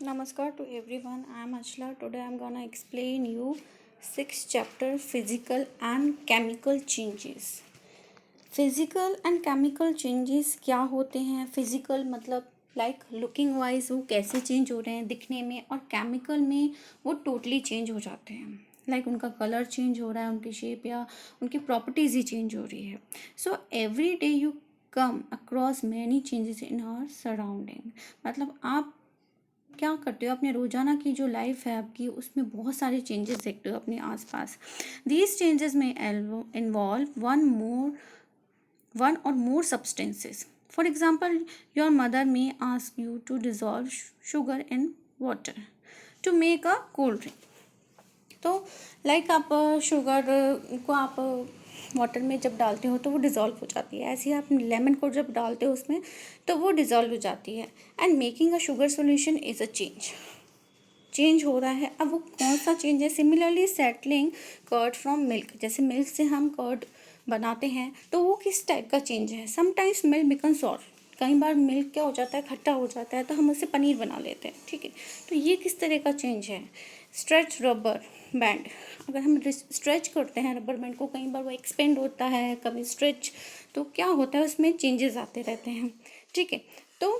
Namaskar to everyone. I am Ashla. Today I am gonna explain you sixth chapter physical and chemical changes. Physical and chemical changes क्या होते हैं? Physical मतलब like looking wise वो कैसे change हो रहे हैं दिखने में, और केमिकल में वो टोटली चेंज हो जाते हैं। लाइक उनका कलर चेंज हो रहा है, उनकी शेप या उनकी प्रॉपर्टीज ही चेंज हो रही है। So every day you come across many changes in our surrounding. मतलब आप क्या करते हो अपने रोजाना की जो लाइफ है आपकी, उसमें बहुत सारे चेंजेस देखते हो अपने आसपास। दीज चेंजेस में involve one or more substances. For example, your mother may ask you to dissolve sugar in water to make a cold drink. तो लाइक आप शुगर को आप वाटर में जब डालते हो तो वो डिज़ोल्व हो जाती है। ऐसे ही आप लेमन को जब डालते हो उसमें तो वो डिज़ोल्व हो जाती है। And making a sugar solution is a change हो रहा है। अब वो कौन सा चेंज है? Similarly settling curd from milk, जैसे मिल्क से हम कर्ड बनाते हैं तो वो किस टाइप का चेंज है? समटाइम्स मिल्क बिकम सॉर, कई बार मिल्क क्या हो जाता है, खट्टा हो जाता है, तो हम उससे पनीर बना लेते हैं। ठीक है, तो ये किस तरह का चेंज है? स्ट्रेच रबर बैंड, अगर हम स्ट्रेच करते हैं रबर बैंड को, कई बार वो एक्सपेंड होता है, कभी स्ट्रेच, तो क्या होता है उसमें चेंजेस आते रहते हैं। ठीक है, तो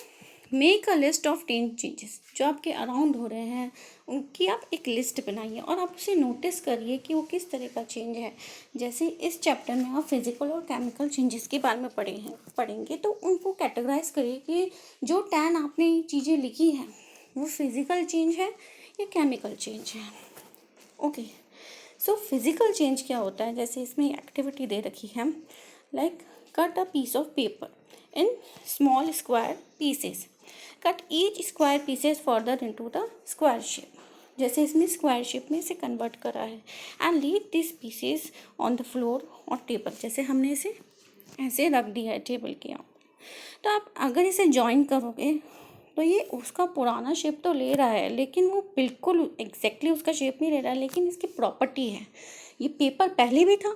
make a list of 10 changes जो आपके अराउंड हो रहे हैं, उनकी आप एक लिस्ट बनाइए और आप उसे नोटिस करिए कि वो किस तरह का चेंज है। जैसे इस चैप्टर में आप फिजिकल और केमिकल चेंजेस के बारे में पढ़ेंगे तो उनको कैटेगराइज करिए कि जो 10 आपने चीज़ें लिखी हैं वो फिजिकल चेंज है या केमिकल चेंज है। ओके, सो फिजिकल चेंज क्या होता है? जैसे इसमें एक्टिविटी दे रखी है, like cut a piece of paper in small square pieces, cut each square pieces further into the square shape. जैसे इसमें स्क्वायर शेप में इसे कन्वर्ट करा है। And leave this pieces on the floor और टेबल, जैसे हमने इसे ऐसे रख दिया है टेबल के यहाँ। तो आप अगर इसे जॉइन करोगे तो ये उसका पुराना शेप तो ले रहा है, लेकिन वो बिल्कुल एग्जैक्टली उसका शेप नहीं ले रहा है, लेकिन इसकी प्रॉपर्टी है। ये पेपर पहले भी था,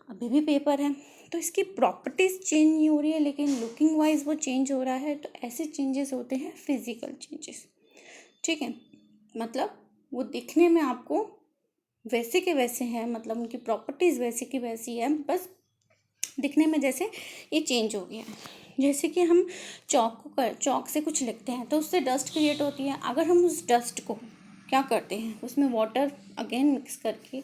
अभी भी पेपर है, तो इसकी प्रॉपर्टीज़ चेंज नहीं हो रही है, लेकिन लुकिंग वाइज वो चेंज हो रहा है। तो ऐसे चेंजेस होते हैं फिजिकल चेंजेस। ठीक है, मतलब वो दिखने में आपको वैसे के वैसे हैं, मतलब उनकी प्रॉपर्टीज़ वैसे की वैसी है, बस दिखने में जैसे ये चेंज हो गया है। जैसे कि हम चौक से कुछ लिखते हैं तो उससे डस्ट क्रिएट होती है। अगर हम उस डस्ट को क्या करते हैं, उसमें वाटर अगेन मिक्स करके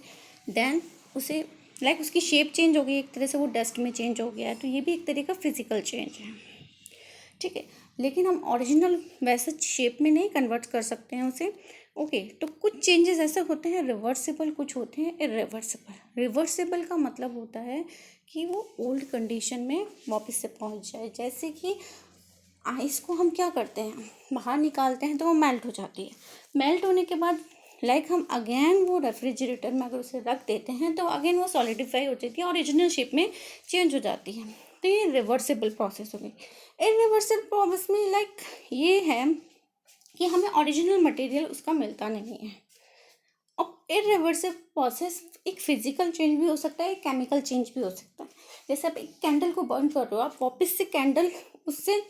देन उसे लाइक उसकी शेप चेंज हो गई, एक तरह से वो डस्ट में चेंज हो गया है, तो ये भी एक तरह का फिजिकल चेंज है। ठीक है, लेकिन हम ओरिजिनल वैसे शेप में नहीं कन्वर्ट कर सकते हैं उसे। ओके, तो कुछ चेंजेस ऐसे होते हैं रिवर्सिबल, कुछ होते हैं इरिवर्सिबल। रिवर्सिबल का मतलब होता है कि वो ओल्ड कंडीशन में वापस से पहुंच जाए। जैसे कि आइस को हम क्या करते हैं, बाहर निकालते हैं तो वो मेल्ट हो जाती है। मेल्ट होने के बाद लाइक हम अगेन वो रेफ्रिजरेटर में अगर उसे रख देते हैं तो अगेन वो सॉलिडिफाई हो जाती है, ओरिजिनल शेप में चेंज हो जाती है। तो ये रिवर्सिबल प्रोसेस हो गई। इरिवर्सिबल प्रोसेस में लाइक ये है कि हमें ओरिजिनल मटेरियल उसका मिलता नहीं है। अब इरिवर्सिबल प्रोसेस एक फिजिकल चेंज भी हो सकता है, एक केमिकल चेंज भी हो सकता है। जैसे आप एक कैंडल को बर्न कर रहे हो, आप वापस से कैंडल उससे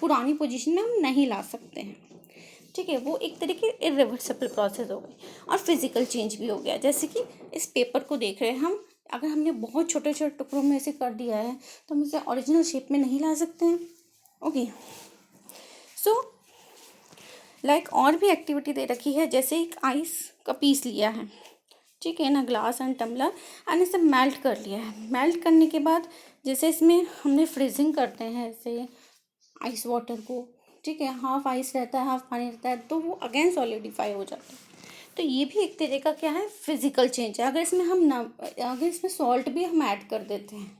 पुरानी पोजीशन में हम नहीं ला सकते हैं। ठीक है, वो एक तरीके इरिवर्सिबल प्रोसेस हो गई। और फिजिकल चेंज भी हो गया, जैसे कि इस पेपर को देख रहे हैं हम, अगर हमने बहुत छोटे छोटे टुकड़ों में ऐसे कर दिया है तो हम इसे ओरिजिनल शेप में नहीं ला सकते हैं। ओके, सो लाइक और भी एक्टिविटी दे रखी है, जैसे एक आइस का पीस लिया है, ठीक है ना, ग्लास एंड टम्बलर, एंड इसे मेल्ट कर लिया है। मेल्ट करने के बाद जैसे इसमें हमने फ्रीजिंग करते हैं ऐसे आइस वाटर को, ठीक है, हाफ आइस रहता है हाफ पानी रहता है, तो वो अगेन सॉलिडिफाई हो जाता है। तो ये भी एक तरह का क्या है, फिजिकल चेंज है। अगर इसमें सॉल्ट भी हम ऐड कर देते हैं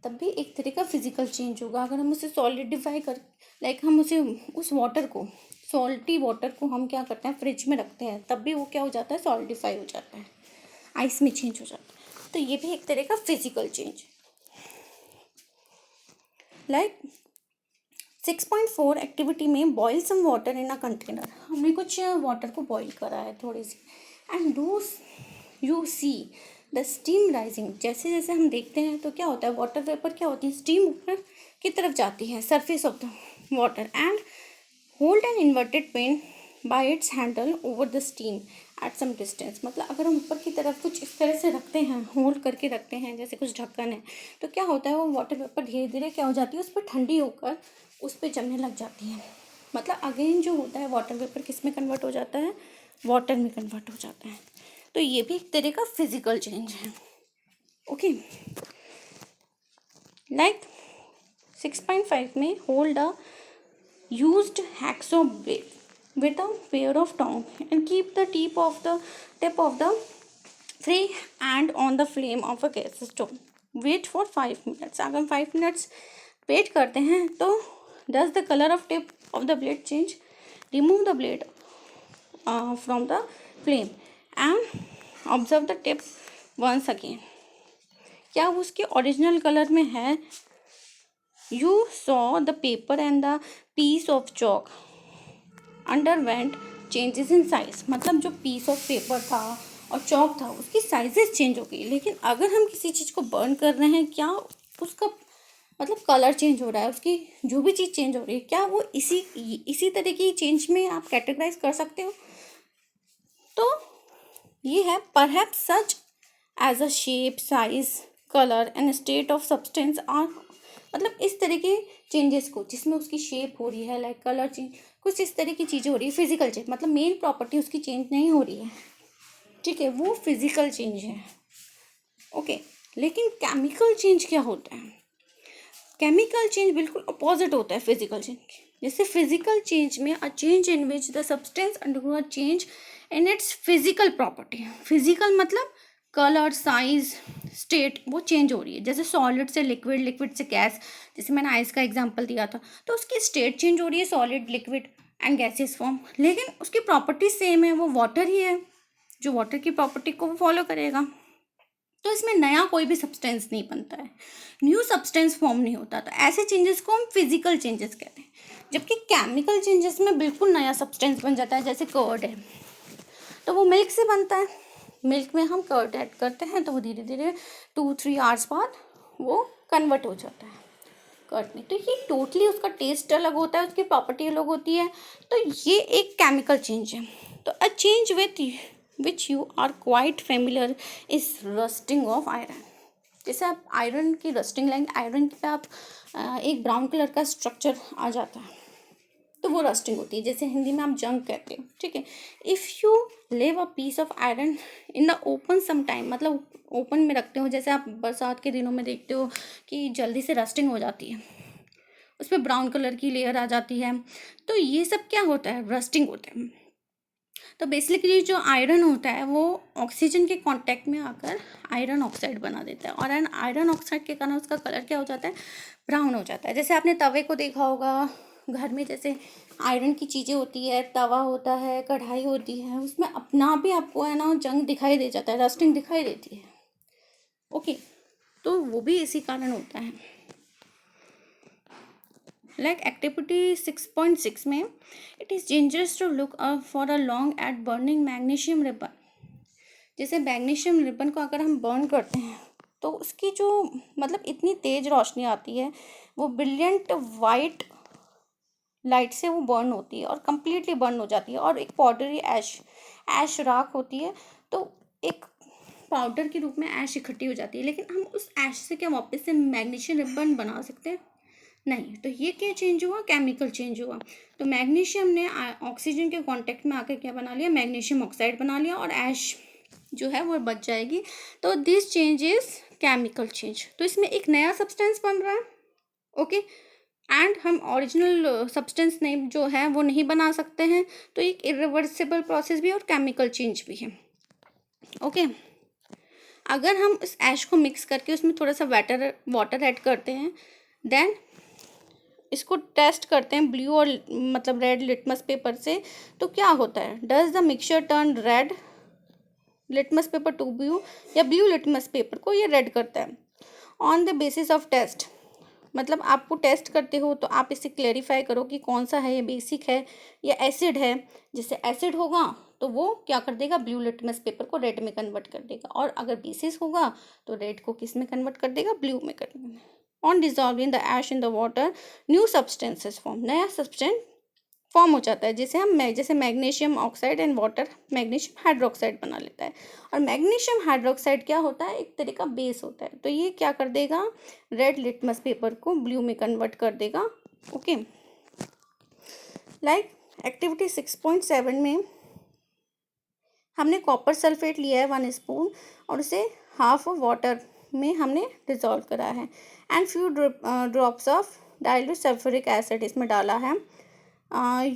तब भी एक तरह का फिजिकल चेंज होगा। अगर हम उसे सॉलिडिफाई कर लाइक हम उसे उस वाटर को, सॉल्टी वाटर को हम क्या करते हैं, फ्रिज में रखते हैं, तब भी वो क्या हो जाता है, सॉलिडिफाई हो जाता है, आइस में चेंज हो जाता है। तो ये भी एक तरह का फिजिकल चेंज। लाइक 6.4 एक्टिविटी में boil some water in a container, हमने कुछ वाटर को बॉईल करा है थोड़ी सी, and do you see the steam rising, जैसे जैसे हम देखते हैं तो क्या होता है, वाटर वेपर क्या होती है, स्टीम ऊपर की तरफ जाती है, surface of the water, and hold an inverted pan by its handle over the steam at some distance. मतलब अगर हम ऊपर की तरफ कुछ इस तरह से रखते हैं, होल्ड करके रखते हैं, जैसे कुछ ढक्कन है, तो क्या होता है वो वाटर वेपर धीरे धीरे क्या हो जाती है, उस पर ठंडी होकर उस पर जमने लग जाती है। मतलब अगेन जो होता है वाटर वेपर किस में कन्वर्ट हो जाता है, वाटर में कन्वर्ट हो जाता है। तो ये भी एक तरह का फिजिकल चेंज है। ओके, लाइक 6.5 में hold a used hacksaw blade with a pair of tongs and keep the tip of the free hand on the flame of a gas stove. Wait for 5 minutes. अगर 5 minutes wait करते हैं तो does the color of tip of the blade change? Remove the blade from the flame and observe the tip once again. क्या वो उसके original colour में है? You saw the paper and the piece of chalk underwent changes in size. मतलब जो piece of paper था और chalk था उसकी sizes change हो गई। लेकिन अगर हम किसी चीज़ को burn कर रहे हैं, क्या उसका मतलब कलर चेंज हो रहा है, उसकी जो भी चीज़ चेंज हो रही है, क्या वो इसी तरह की चेंज में आप कैटेगराइज कर सकते हो? तो ये है perhaps such as a shape, size, color and state of substance are, मतलब इस तरह के चेंजेस को जिसमें उसकी शेप हो रही है, लाइक कलर चेंज, कुछ इस तरह की चीज़ें हो रही है, फिजिकल चेंज, मतलब मेन प्रॉपर्टी उसकी चेंज नहीं हो रही है, ठीक है, वो फिजिकल चेंज है। ओके, लेकिन केमिकल चेंज क्या होता है? केमिकल चेंज बिल्कुल अपोजिट होता है फिजिकल चेंज के। जैसे फिजिकल चेंज में a change in which the substance undergo a change in its physical property. Physical मतलब कलर, साइज, स्टेट, वो चेंज हो रही है। जैसे सॉलिड से लिक्विड, लिक्विड से गैस, जैसे मैंने आइस का एग्जांपल दिया था, तो उसकी स्टेट चेंज हो रही है, solid, liquid and gaseous form, लेकिन उसकी प्रॉपर्टी सेम है, वो वाटर ही है, जो वाटर की प्रॉपर्टी को वो फॉलो करेगा। तो इसमें नया कोई भी सब्सटेंस नहीं बनता है, न्यू सब्सटेंस फॉर्म नहीं होता। तो ऐसे चेंजेस को हम फिजिकल चेंजेस कहते हैं। जबकि केमिकल चेंजेस में बिल्कुल नया सब्सटेंस बन जाता है। जैसे कर्ड है, तो वो मिल्क से बनता है, मिल्क में हम कर्ड ऐड करते हैं तो वो धीरे धीरे 2-3 आवर्स बाद वो कन्वर्ट हो जाता है कर्ड में। तो ये टोटली उसका टेस्ट अलग होता है, उसकी प्रॉपर्टी अलग होती है। तो ये एक केमिकल चेंज है। तो a change which you are quite familiar is rusting of iron. जैसे आप आयरन की रस्टिंग लाइन, आयरन पे आप एक ब्राउन कलर का स्ट्रक्चर आ जाता है तो वो रस्टिंग होती है, जैसे हिंदी में आप जंग कहते हो, ठीक है। If you leave a piece of iron in the open some time, मतलब ओपन में रखते हो, जैसे आप बरसात के दिनों में देखते हो कि जल्दी से रस्टिंग हो जाती है, उस पर ब्राउन कलर की लेयर आ जाती है, तो ये सब क्या होता है, रस्टिंग होता है। तो बेसिकली जो आयरन होता है वो ऑक्सीजन के कांटेक्ट में आकर आयरन ऑक्साइड बना देता है, और आयरन ऑक्साइड के कारण उसका कलर क्या हो जाता है, ब्राउन हो जाता है। जैसे आपने तवे को देखा होगा घर में, जैसे आयरन की चीज़ें होती है, तवा होता है, कढ़ाई होती है, उसमें अपना भी आपको है ना जंग दिखाई दे जाता है, रस्टिंग दिखाई देती है। ओके, तो वो भी इसी कारण होता है। लाइक एक्टिविटी 6.6 में it is dangerous to look up for a long at burning magnesium ribbon. जैसे मैग्नीशियम रिबन को अगर हम बर्न करते हैं तो उसकी जो मतलब इतनी तेज़ रोशनी आती है, वो ब्रिलियंट वाइट लाइट से वो बर्न होती है और कम्प्लीटली बर्न हो जाती है, और एक पाउडरी ऐश राख होती है, तो एक पाउडर के रूप में ऐश इकट्ठी हो जाती है। लेकिन हम उस ऐश से क्या वापस से मैग्नीशियम रिबन बना सकते हैं? नहीं। तो ये क्या चेंज हुआ, केमिकल चेंज हुआ। तो मैग्नीशियम ने ऑक्सीजन के कांटेक्ट में आकर क्या बना लिया, मैग्नीशियम ऑक्साइड बना लिया, और ऐश जो है वो बच जाएगी। तो this change is chemical change. तो इसमें एक नया सब्सटेंस बन रहा है, ओके, एंड हम ओरिजिनल सब्सटेंस नहीं जो है वो नहीं बना सकते हैं। तो एक इरिवर्सिबल प्रोसेस भी और केमिकल चेंज भी है, ओके। अगर हम इस ऐश को मिक्स करके उसमें थोड़ा सा वाटर ऐड करते हैं, देन इसको टेस्ट करते हैं ब्लू और मतलब रेड लिटमस पेपर से, तो क्या होता है, does the mixture turn red litmus paper to blue, या ब्लू लिटमस पेपर को ये रेड करता है। On the basis of test, मतलब आपको टेस्ट करते हो तो आप इसे क्लेरिफाई करो कि कौन सा है, ये बेसिक है या एसिड है। जैसे एसिड होगा तो वो क्या कर देगा, ब्लू लिटमस पेपर को रेड में कन्वर्ट कर देगा, और अगर बेसिस होगा तो रेड को किस में कन्वर्ट कर देगा, ब्लू में कर देगा। On dissolving the ash in the water new substances form, नया सब्सटेंस फॉर्म हो जाता है, जिसे हम जैसे magnesium oxide and water magnesium hydroxide बना लेता है। और मैग्नीशियम हाइड्रोक्साइड क्या होता है, एक तरह का बेस होता है। तो ये क्या कर देगा, रेड लिटमस पेपर को ब्लू में कन्वर्ट कर देगा। ओके, लाइक एक्टिविटी 6.7 में हमने कॉपर सल्फेट लिया है 1 स्पून और उसे हाफ वाटर में हमने डिजॉल्व करा है and few drops of dilute sulphuric acid इसमें डाला है।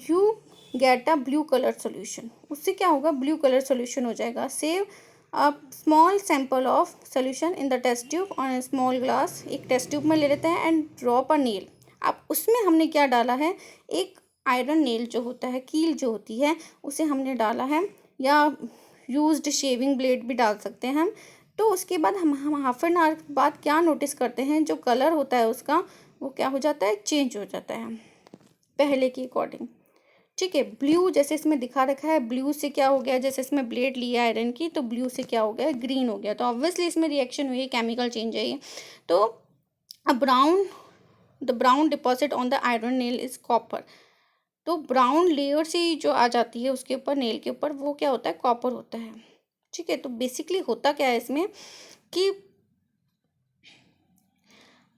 You get a blue colour solution. उससे क्या होगा, ब्लू कलर सोल्यूशन हो जाएगा। Save a small sample of solution in the test tube और स्मॉल ग्लास। एक टेस्ट ट्यूब में ले लेते हैं एंड ड्रॉप अ नेल। अब उसमें हमने क्या डाला है, एक आयरन नेल जो होता है, कील जो होती है, उसे हमने डाला है, या यूज्ड शेविंग ब्लेड भी डाल सकते हैं हम। तो उसके बाद हम हाफ एन आवर बाद क्या नोटिस करते हैं, जो कलर होता है उसका वो क्या हो जाता है, चेंज हो जाता है पहले के अकॉर्डिंग। ठीक है, ब्लू जैसे इसमें दिखा रखा है, ब्लू से क्या हो गया, जैसे इसमें ब्लेड लिया आयरन की, तो ब्लू से क्या हो गया, ग्रीन हो गया। तो ऑब्वियसली इसमें रिएक्शन हुई है, केमिकल चेंज है ये। तो the brown deposit on the iron nail is copper. तो ब्राउन लेयर से जो आ जाती है उसके ऊपर, नेल के ऊपर, वो क्या होता है, कॉपर होता है। ठीक है, तो बेसिकली होता क्या है इसमें कि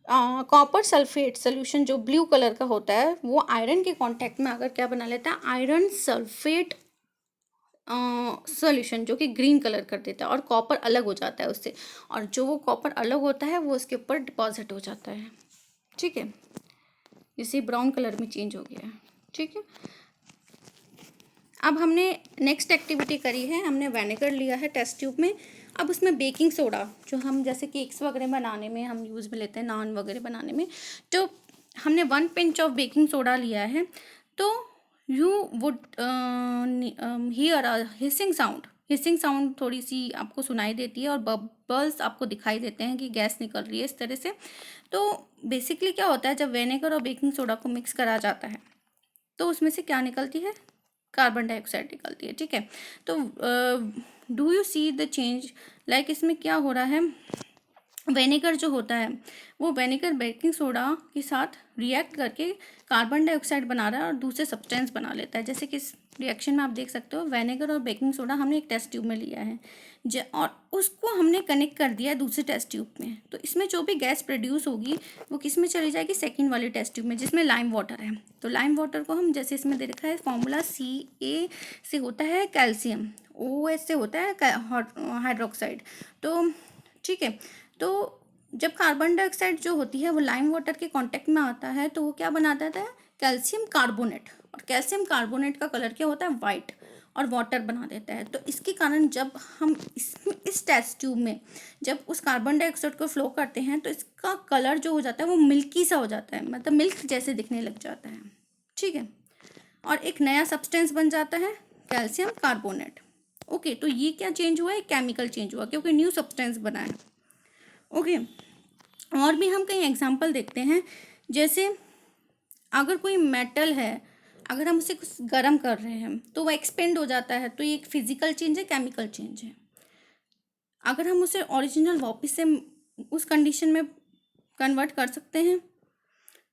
कॉपर सल्फेट सोल्यूशन जो ब्लू कलर का होता है वो आयरन के कांटेक्ट में अगर क्या बना लेता है, आयरन सल्फेट सोल्यूशन, जो कि ग्रीन कलर कर देता है और कॉपर अलग हो जाता है उससे, और जो वो कॉपर अलग होता है वो उसके ऊपर डिपॉजिट हो जाता है। ठीक है, इसी ब्राउन कलर में चेंज हो गया है। ठीक है, अब हमने नेक्स्ट एक्टिविटी करी है, हमने विनेगर लिया है टेस्ट ट्यूब में। अब उसमें बेकिंग सोडा, जो हम जैसे केक्स वगैरह बनाने में हम यूज़ में लेते हैं, नान वगैरह बनाने में, तो हमने 1 पिंच ऑफ बेकिंग सोडा लिया है। तो you would hear a hissing sound थोड़ी सी आपको सुनाई देती है और बबल्स आपको दिखाई देते हैं कि गैस निकल रही है इस तरह से। तो बेसिकली क्या होता है, जब विनेगर और बेकिंग सोडा को मिक्स करा जाता है तो उसमें से क्या निकलती है, कार्बन डाइऑक्साइड निकलती है। ठीक है, तो do you see the change, like इसमें क्या हो रहा है, विनेगर जो होता है वो विनेगर बेकिंग सोडा के साथ रिएक्ट करके कार्बन डाइऑक्साइड बना रहा है और दूसरे सब्सटेंस बना लेता है। जैसे कि इस रिएक्शन में आप देख सकते हो, विनेगर और बेकिंग सोडा हमने एक टेस्ट ट्यूब में लिया है और उसको हमने कनेक्ट कर दिया है दूसरे टेस्ट ट्यूब में। तो इसमें जो भी गैस प्रोड्यूस होगी वो किस में चली जाएगी, सेकेंड वाले टेस्ट ट्यूब में, जिसमें लाइम वाटर है। तो लाइम वाटर को हम, जैसे इसमें दे रखा है फॉर्मूला, Ca से होता है कैल्शियम, OH से होता है हाइड्रोक्साइड। तो ठीक है, तो जब कार्बन डाइऑक्साइड जो होती है वो लाइम वाटर के कांटेक्ट में आता है तो वो क्या बना देता है, कैल्शियम कार्बोनेट। और कैल्शियम कार्बोनेट का कलर क्या होता है, वाइट, और वाटर बना देता है। तो इसके कारण जब हम इस टेस्ट ट्यूब में जब उस कार्बन डाइऑक्साइड को फ्लो करते हैं तो इसका कलर जो हो जाता है वो मिल्की सा हो जाता है, मतलब मिल्क जैसे दिखने लग जाता है। ठीक है, और एक नया सब्सटेंस बन जाता है, कैल्शियम कार्बोनेट। ओके, तो ये क्या चेंज हुआ है, केमिकल चेंज हुआ, क्योंकि न्यू सब्सटेंस बना है। ओके, और भी हम कई एग्जांपल देखते हैं, जैसे अगर कोई मेटल है, अगर हम उसे कुछ गर्म कर रहे हैं तो वो एक्सपेंड हो जाता है, तो ये एक फिजिकल चेंज है, केमिकल चेंज है। अगर हम उसे ओरिजिनल वापस से उस कंडीशन में कन्वर्ट कर सकते हैं।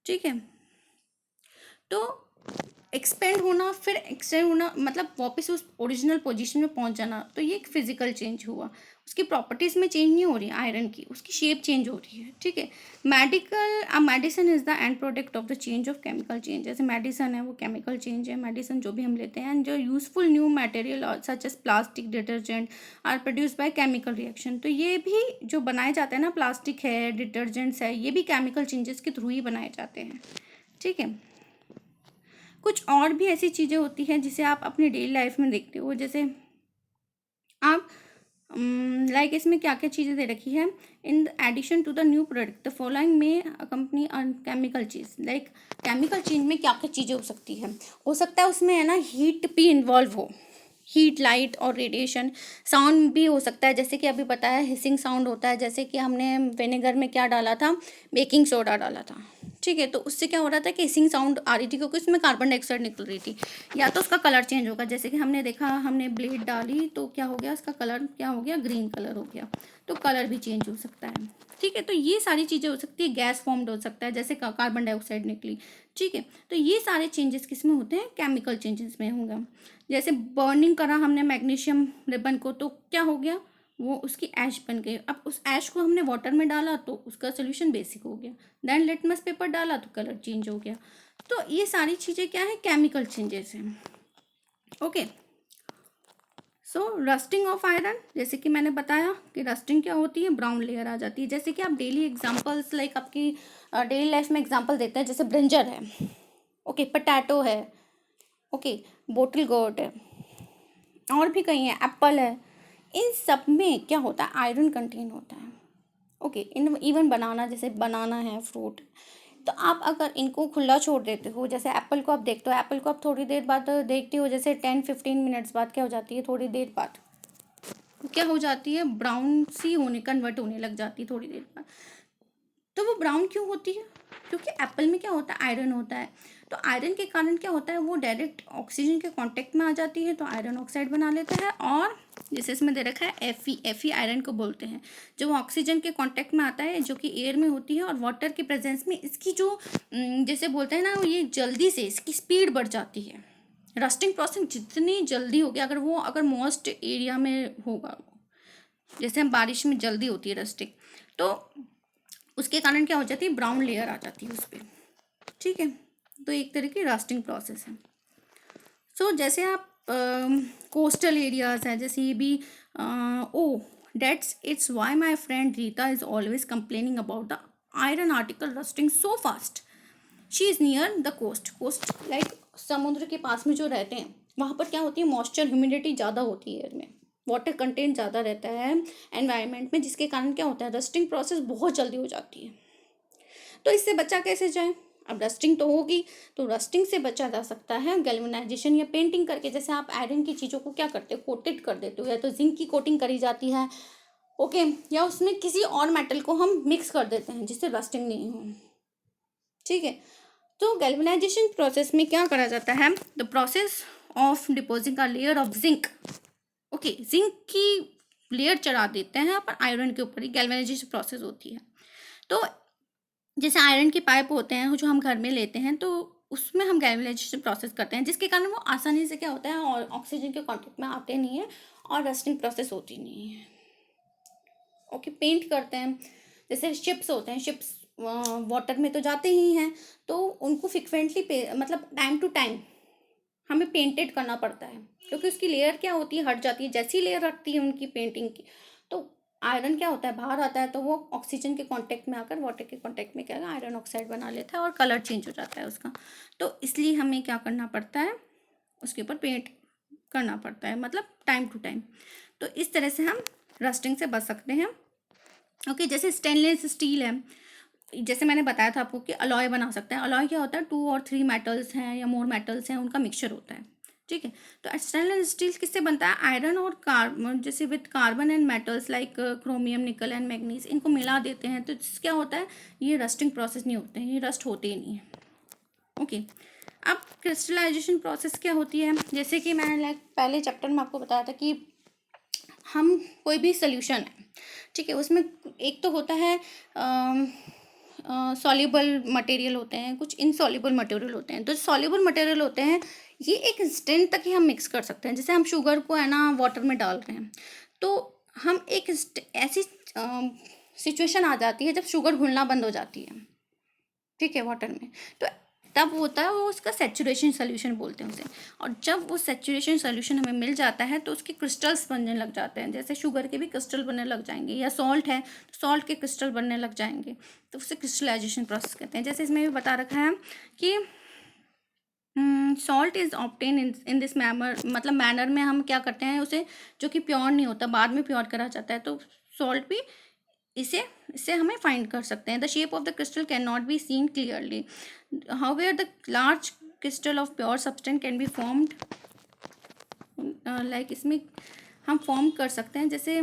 ठीक है, तो एक्सपेंड होना फिर एक्सटेंड होना, मतलब वापस उस ओरिजिनल पोजीशन में पहुंच जाना, तो ये एक फिजिकल चेंज हुआ। उसकी प्रॉपर्टीज़ में चेंज नहीं हो रही है आयरन की, उसकी शेप चेंज हो रही है। ठीक है, medicine is the end product of the change of chemical change. जैसे मेडिसिन है वो केमिकल चेंज है, मेडिसिन जो भी हम लेते हैं, एंड जो useful new material such as plastic, detergent are produce by chemical reaction. तो ये भी जो बनाए जाते हैं ना, प्लास्टिक है, डिटर्जेंट्स है, ये भी केमिकल चेंजेस के थ्रू ही बनाए जाते हैं। ठीक है, कुछ और भी ऐसी चीज़ें होती हैं जिसे आप अपनी डेली लाइफ में देखते हो, जैसे आप लाइक इसमें क्या क्या चीज़ें दे रखी है, in addition to the new product the following में कंपनी केमिकल चीज, लाइक केमिकल चेंज में क्या क्या चीज़ें हो सकती है, हो सकता है उसमें है ना हीट भी इन्वॉल्व हो, हीट, लाइट और रेडिएशन। साउंड भी हो सकता है, जैसे कि अभी बताया हिसिंग साउंड होता है, जैसे कि हमने विनेगर में क्या डाला था, बेकिंग सोडा डाला था। ठीक है, तो उससे क्या हो रहा था कि हिसिंग साउंड आ रही थी क्योंकि उसमें कार्बन डाइऑक्साइड निकल रही थी। या तो उसका कलर चेंज होगा, जैसे कि हमने देखा, हमने ब्लेड डाली तो क्या हो गया, उसका कलर क्या हो गया, ग्रीन कलर हो गया, तो कलर भी चेंज हो सकता है। ठीक है, तो ये सारी चीज़ें हो सकती है, गैस फॉर्म्ड हो सकता है, जैसे कार्बन डाइऑक्साइड निकली। ठीक है, तो ये सारे चेंजेस किस में होते हैं, केमिकल चेंजेस में होगा। जैसे बर्निंग करा हमने मैग्नीशियम रिबन को, तो क्या हो गया, वो उसकी ऐश बन गई। अब उस ऐश को हमने वाटर में डाला तो उसका सोल्यूशन बेसिक हो गया। देन लिटमस पेपर डाला तो कलर चेंज हो गया। तो ये सारी चीज़ें क्या है, केमिकल चेंजेस हैं। Okay, so rusting of iron, जैसे कि मैंने बताया कि रस्टिंग क्या होती है, ब्राउन लेयर आ जाती है। जैसे कि आप डेली एग्जांपल्स लाइक आपकी डेली लाइफ में एग्जांपल देते हैं, जैसे ब्रिंजर है, ओके, पटैटो है, ओके, बोटल गोट है, और भी कई है, एप्पल है। इन सब में क्या होता है, आयरन कंटेन होता है। ओके, इन इवन बनाना, जैसे बनाना है, फ्रूट, तो आप अगर इनको खुला छोड़ देते हो, जैसे एप्पल को आप देखते हो, एप्पल को आप थोड़ी देर बाद देखते हो, जैसे 10-15 मिनट्स बाद क्या हो जाती है, थोड़ी देर बाद क्या हो जाती है, ब्राउन सी होने कन्वर्ट होने लग जाती है थोड़ी देर बाद। तो वो ब्राउन क्यों होती है, क्योंकि एप्पल में क्या होता है, आयरन होता है। तो आयरन के कारण क्या होता है, वो डायरेक्ट ऑक्सीजन के कांटेक्ट में आ जाती है तो आयरन ऑक्साइड बना लेता है। और जैसे इसमें दे रखा है एफ ई आयरन को बोलते हैं, जो ऑक्सीजन के कांटेक्ट में आता है, जो कि एयर में होती है, और वाटर के प्रेजेंस में इसकी जो जैसे बोलते हैं ना, ये जल्दी से इसकी स्पीड बढ़ जाती है। रस्टिंग प्रोसेस जितनी जल्दी होगी, अगर मॉइस्ट एरिया में होगा, जैसे हम बारिश में जल्दी होती है रस्टिंग, तो उसके कारण क्या हो जाती है, ब्राउन लेयर आ जाती है उस पर। ठीक है, तो एक तरह की रस्टिंग प्रोसेस है। सो जैसे आप कोस्टल एरियाज है, जैसे ये भी oh that's it's why my friend Rita is always complaining about the iron article rusting so fast. She is near the coast like समुद्र के पास में जो रहते हैं, वहाँ पर क्या होती है, मॉइस्चर ह्यूमिडिटी ज़्यादा होती है एयर में, वाटर कंटेंट ज़्यादा रहता है एनवायरनमेंट में, जिसके कारण क्या होता है, रस्टिंग प्रोसेस बहुत जल्दी हो जाती है। तो इससे बचा कैसे जाए, अब रस्टिंग तो होगी, तो रस्टिंग से बचा जा सकता है गैल्वेनाइजेशन या पेंटिंग करके। जैसे आप आयरन की चीज़ों को क्या करते हो, कोटेड कर देते हो, या तो जिंक की कोटिंग करी जाती है, ओके, या उसमें किसी और मेटल को हम मिक्स कर देते हैं जिससे रस्टिंग नहीं हो। ठीक है, तो गैल्वेनाइजेशन प्रोसेस में क्या करा जाता है, the process of depositing a layer of zinc, okay, zinc की लेयर चढ़ा देते हैं अपन आयरन के ऊपर ही, गैल्वेनाइजेशन प्रोसेस होती है। तो जैसे आयरन के पाइप होते हैं जो हम घर में लेते हैं, तो उसमें हम गैल्वेनाइजेशन प्रोसेस करते हैं, जिसके कारण वो आसानी से क्या होता है, और ऑक्सीजन के कांटेक्ट में आते नहीं है और रस्टिंग प्रोसेस होती नहीं है। ओके, पेंट करते हैं, जैसे शिप्स होते हैं, शिप्स वाटर में तो जाते ही हैं, तो उनको फ्रिक्वेंटली मतलब टाइम टू टाइम हमें पेंटेड करना पड़ता है, क्योंकि उसकी लेयर क्या होती है, हट जाती है। जैसी लेयर हटती है उनकी पेंटिंग की, तो आयरन क्या होता है, बाहर आता है, तो वो ऑक्सीजन के कांटेक्ट में आकर वाटर के कांटेक्ट में क्या है, आयरन ऑक्साइड बना लेता है और कलर चेंज हो जाता है उसका। तो इसलिए हमें क्या करना पड़ता है, उसके ऊपर पेंट करना पड़ता है, मतलब टाइम टू टाइम। तो इस तरह से हम रस्टिंग से बच सकते हैं। ओके, जैसे स्टेनलेस स्टील है, जैसे मैंने बताया था आपको कि अलॉय बना सकते हैं। अलॉय क्या होता है, 2 और 3 मेटल्स हैं या मोर मेटल्स हैं, उनका मिक्सचर होता है। ठीक है, तो स्टेनलेस स्टील किससे बनता है, आयरन और कार्बन, जैसे with carbon and metals like chromium, निकल एंड मैग्नीज, इनको मिला देते हैं, तो क्या होता है, ये रस्टिंग प्रोसेस नहीं होते हैं, ये रस्ट होते ही नहीं है। ओके, अब क्रिस्टलाइजेशन प्रोसेस क्या होती है, जैसे कि मैंने लाइक पहले चैप्टर में आपको बताया था कि हम कोई भी सोल्यूशन है, ठीक है, उसमें एक तो होता है सॉल्युबल मटेरियल होते हैं, कुछ इनसॉल्युबल मटेरियल होते हैं। तो सॉल्युबल मटेरियल होते हैं, ये एक इंस्टेंट तक ही हम मिक्स कर सकते हैं। जैसे हम शुगर को है ना वाटर में डाल रहे हैं, तो हम एक ऐसी सिचुएशन आ जाती है जब शुगर घुलना बंद हो जाती है, ठीक है, वाटर में, तो तब होता है वो उसका सेचुरेशन सोल्यूशन बोलते हैं उसे। और जब वो सेचुरेशन सोल्यूशन हमें मिल जाता है तो उसके क्रिस्टल्स बनने लग जाते हैं, जैसे शुगर के भी क्रिस्टल बनने लग जाएंगे, या सॉल्ट है तो सॉल्ट के क्रिस्टल बनने लग जाएंगे, तो उसे क्रिस्टलाइजेशन प्रोसेस कहते हैं। जैसे इसमें भी बता रखा है कि salt is obtain in this मतलब मैनर में हम क्या करते हैं उसे, जो कि प्योर नहीं होता, बाद में प्योर करा जाता है, तो सॉल्ट भी इससे हमें फाइंड कर सकते हैं। The shape of the crystal can not be seen clearly, however the large crystal of pure substance can be formed, like इसमें हम फॉर्म कर सकते हैं, जैसे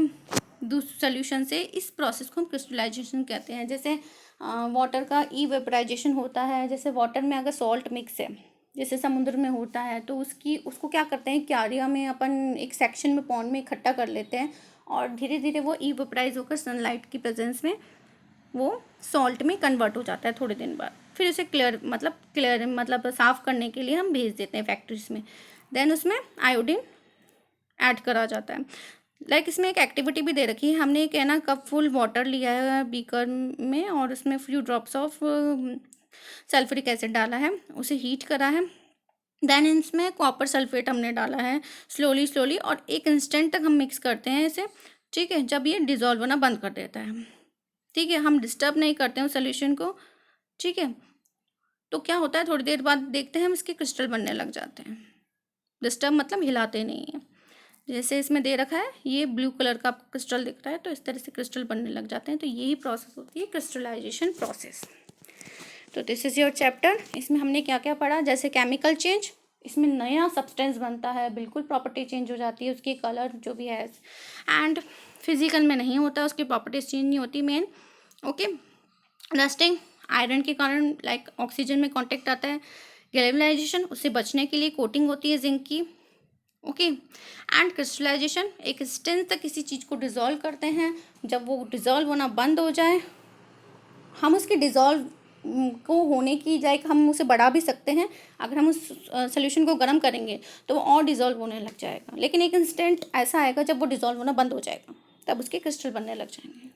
सोल्यूशन से। इस प्रोसेस को हम क्रिस्टलाइजेशन कहते हैं। जैसे वाटर का इवेपराइजेशन होता है। जैसे वाटर में अगर सॉल्ट मिक्स है, जैसे समुद्र में होता है, तो उसको क्या करते हैं, क्यारिया में अपन एक सेक्शन में पॉन्ड में इकट्ठा कर लेते हैं और धीरे धीरे वो इवेपराइज होकर सनलाइट की प्रेजेंस में वो सॉल्ट में कन्वर्ट हो जाता है थोड़े दिन बाद। फिर उसे क्लियर मतलब साफ़ करने के लिए हम भेज देते हैं फैक्ट्रीज में। देन उसमें आयोडीन ऐड करा जाता है। इसमें एक एक्टिविटी भी दे रखी है। हमने एक है ना कप फुल वाटर लिया है बीकर में और उसमें few drops of sulphuric acid डाला है, उसे हीट करा है। देन इसमें कॉपर सल्फेट हमने डाला है स्लोली और एक इंस्टेंट तक हम मिक्स करते हैं इसे, ठीक है, जब ये डिज़ोल्व होना बंद कर देता है, ठीक है, हम डिस्टर्ब नहीं करते हैं सोल्यूशन को, ठीक है। तो क्या होता है, थोड़ी देर बाद देखते हैं हम इसके क्रिस्टल बनने लग जाते हैं। डिस्टर्ब मतलब हिलाते नहीं हैं। जैसे इसमें दे रखा है ये ब्लू कलर का क्रिस्टल दिख रहा है, तो इस तरह से क्रिस्टल बनने लग जाते हैं। तो यही प्रोसेस होती है क्रिस्टलाइजेशन प्रोसेस। तो दिस इज़ योर चैप्टर। इसमें हमने क्या क्या पढ़ा, जैसे केमिकल चेंज, इसमें नया सब्सटेंस बनता है, बिल्कुल प्रॉपर्टी चेंज हो जाती है, उसकी कलर जो भी है। एंड फिजिकल में नहीं होता, उसकी प्रॉपर्टीज चेंज नहीं होती मेन, ओके। रस्टिंग, आयरन के कारण ऑक्सीजन में कांटेक्ट आता है। गैल्वेनाइजेशन, उससे बचने के लिए कोटिंग होती है जिंक की, ओके। एंड क्रिस्टलाइजेशन, एक इंस्टेंट तक किसी चीज़ को डिज़ोल्व करते हैं, जब वो डिज़ोल्व होना बंद हो जाए, हम उसके डिज़ोल्व को होने की जाए हम उसे बढ़ा भी सकते हैं। अगर हम उस सोल्यूशन को गर्म करेंगे तो वो और डिज़ोल्व होने लग जाएगा, लेकिन एक इंस्टेंट ऐसा आएगा जब वो डिज़ोल्व होना बंद हो जाएगा, तब उसके क्रिस्टल बनने लग जाएंगे।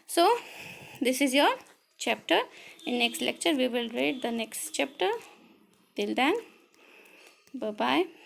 So this is your chapter. In next lecture we will read the next chapter. Till then, bye bye.